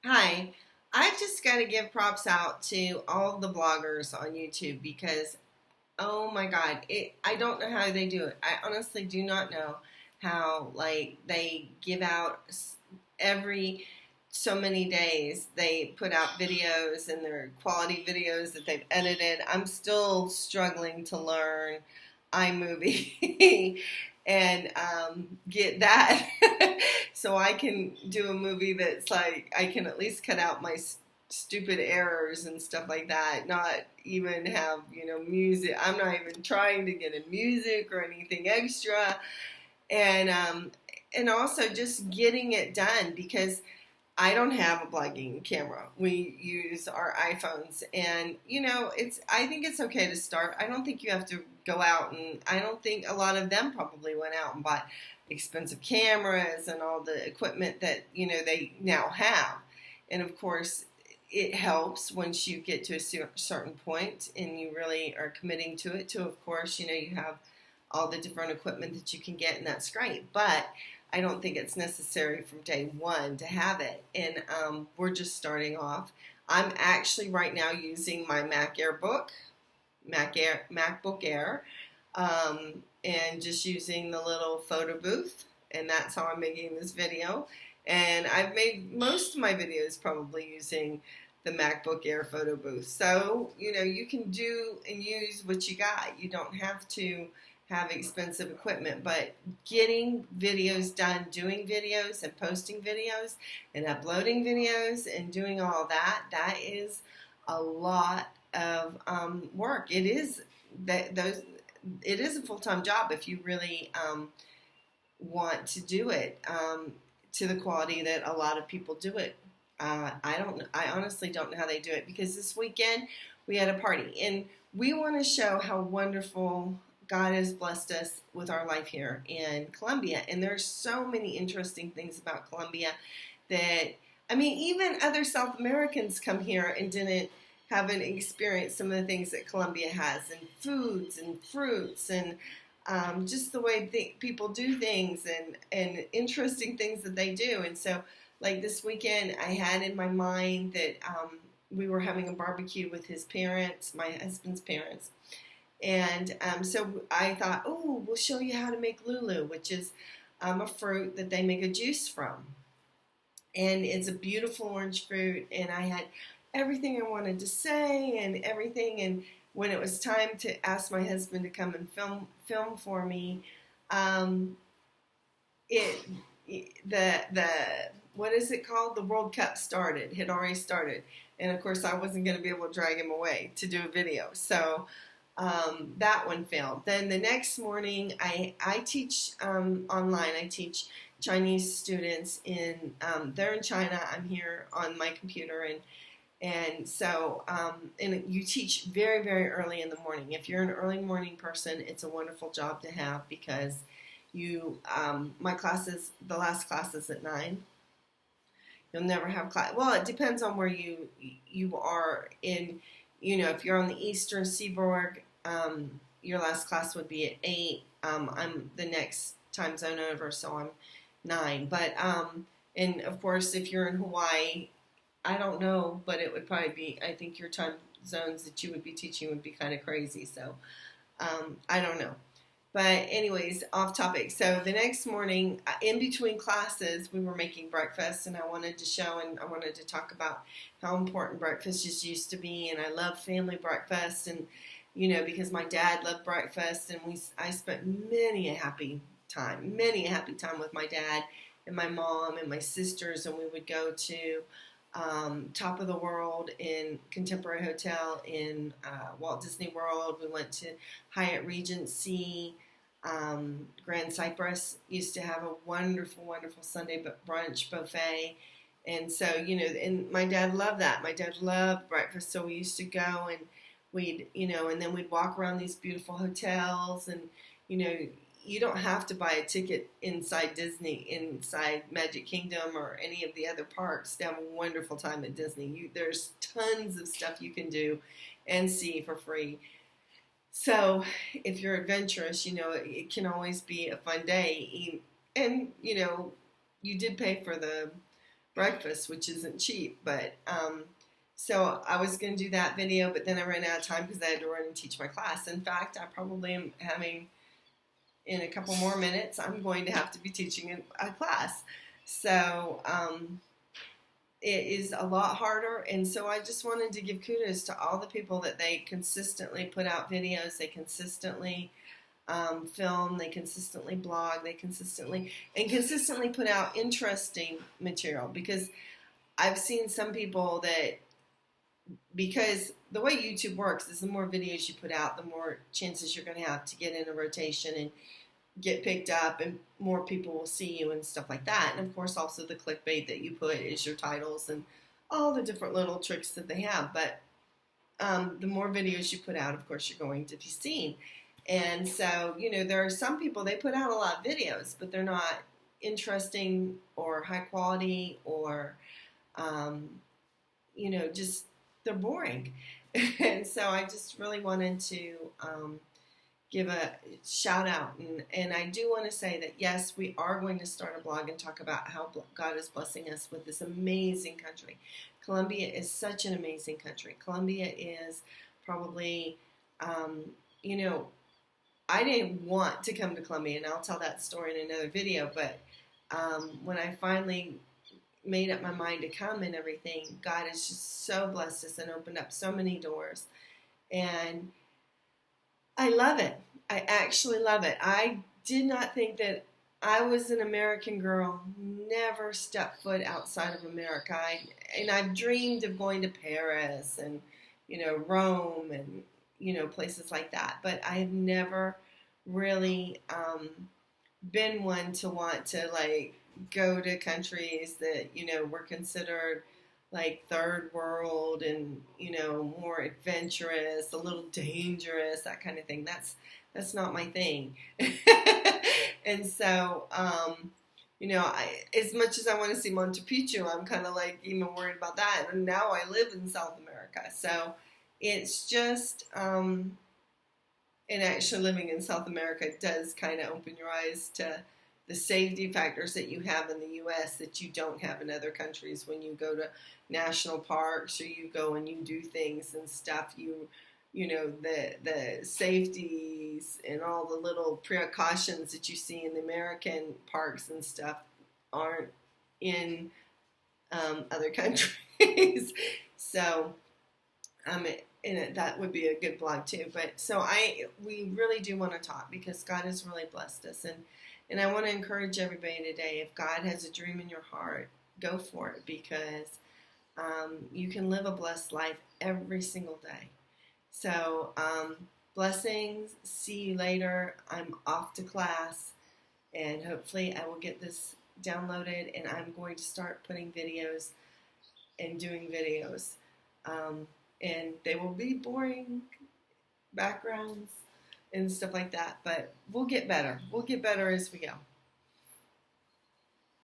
Hi, I've just got to give props out to all of the bloggers on YouTube because, oh my God, I don't know how they do it. I honestly do not know how, like, they give out every so many days they put out videos and they're quality videos that they've edited. I'm still struggling to learn iMovie and get that so I can do a movie that's like I can at least cut out my stupid errors and stuff like that. Not even have music. I'm not even trying to get in music or anything extra, and also just getting it done because I don't have a blogging camera. We use our iPhones, and it's. I think it's okay to start. I don't think you have to go out, and I don't think a lot of them probably went out and bought expensive cameras and all the equipment that they now have. And of course, it helps once you get to a certain point and you really are committing to it. To of course, you have all the different equipment that you can get, and that's great. But I don't think it's necessary from day one to have it. And we're just starting off. I'm actually right now using my MacBook Air, and just using the little photo booth. And that's how I'm making this video. And I've made most of my videos probably using the MacBook Air photo booth. So, you can do and use what you got. You don't have to have expensive equipment, but getting videos done, doing videos and posting videos and uploading videos and doing all that, that is a lot of work. It is it is a full-time job if you really want to do it to the quality that a lot of people do it. I honestly don't know how they do it because this weekend we had a party and we want to show how wonderful God has blessed us with our life here in Colombia. And there's so many interesting things about Colombia that, I mean, even other South Americans come here and haven't experienced some of the things that Colombia has, and foods and fruits and just the way people do things and interesting things that they do. And so, like this weekend, I had in my mind that we were having a barbecue with his parents, my husband's parents. And so I thought, oh, we'll show you how to make lulu, which is a fruit that they make a juice from. And it's a beautiful orange fruit. And I had everything I wanted to say and everything. And when it was time to ask my husband to come and film for me, um, it the what is it called? The World Cup had already started, and of course I wasn't going to be able to drag him away to do a video, so that one failed. Then the next morning, I teach online. I teach Chinese students they're in China. I'm here on my computer, and so and you teach very, very early in the morning. If you're an early morning person, it's a wonderful job to have because my classes, the last class is at 9. You'll never have class. Well, it depends on where you are in. If you're on the Eastern Seaboard, your last class would be at 8. I'm the next time zone over, so I'm 9. But and of course, if you're in Hawaii, I don't know, but it would probably be. I think your time zones that you would be teaching would be kind of crazy. So I don't know. But anyways, off topic. So the next morning, in between classes, we were making breakfast, and I wanted to show and I wanted to talk about how important breakfast just used to be. And I love family breakfast, and because my dad loved breakfast, and I spent many a happy time with my dad and my mom and my sisters, and we would go to Top of the World in Contemporary Hotel in Walt Disney World. We went to Hyatt Regency. Grand Cypress used to have a wonderful, wonderful Sunday brunch buffet. And so, and my dad loved that. My dad loved breakfast. So we used to go and and then we'd walk around these beautiful hotels. And, you don't have to buy a ticket inside Disney, inside Magic Kingdom or any of the other parks to have a wonderful time at Disney. There's tons of stuff you can do and see for free. So if you're adventurous, it can always be a fun day. And, you did pay for breakfast, which isn't cheap. But so I was going to do that video, but then I ran out of time because I had to run and teach my class. In fact, I probably am having, in a couple more minutes, I'm going to have to be teaching a class. So it is a lot harder, and so I just wanted to give kudos to all the people that they consistently put out videos, they consistently film, they consistently blog, they consistently put out interesting material, because I've seen some people that, because the way YouTube works is the more videos you put out, the more chances you're going to have to get in a rotation and get picked up, and more people will see you and stuff like that. And of course also the clickbait that you put is your titles and all the different little tricks that they have. But the more videos you put out, of course you're going to be seen. And so, you know, there are some people, they put out a lot of videos, but they're not interesting or high quality, or you know, just they're boring. And so I just really wanted to give a shout out, and I do want to say that yes, we are going to start a blog and talk about how God is blessing us with this amazing country. Colombia is such an amazing country. Colombia is probably, you know, I didn't want to come to Colombia, and I'll tell that story in another video, but when I finally made up my mind to come and everything, God has just so blessed us and opened up so many doors, and I love it. I actually love it. I did not think that I was an American girl, never stepped foot outside of America. And I've dreamed of going to Paris and, you know, Rome and, you know, places like that. But I have never really been one to want to, like, go to countries that, you know, were considered like third world and, you know, more adventurous, a little dangerous, that kind of thing. That's not my thing. And so, you know, as much as I want to see Machu Picchu, I'm kind of like even worried about that. And now I live in South America. So it's just, and actually living in South America does kind of open your eyes to the safety factors that you have in the U.S. that you don't have in other countries. When you go to national parks or you go and you do things and stuff, you know, the safeties and all the little precautions that you see in the American parks and stuff aren't in other countries. So and that would be a good blog too. But so we really do want to talk, because God has really blessed us, and I want to encourage everybody today, if God has a dream in your heart, go for it, because you can live a blessed life every single day. So blessings. See you later. I'm off to class, and hopefully I will get this downloaded, and I'm going to start putting videos and doing videos. And they will be boring backgrounds and stuff like that, but we'll get better. We'll get better as we go.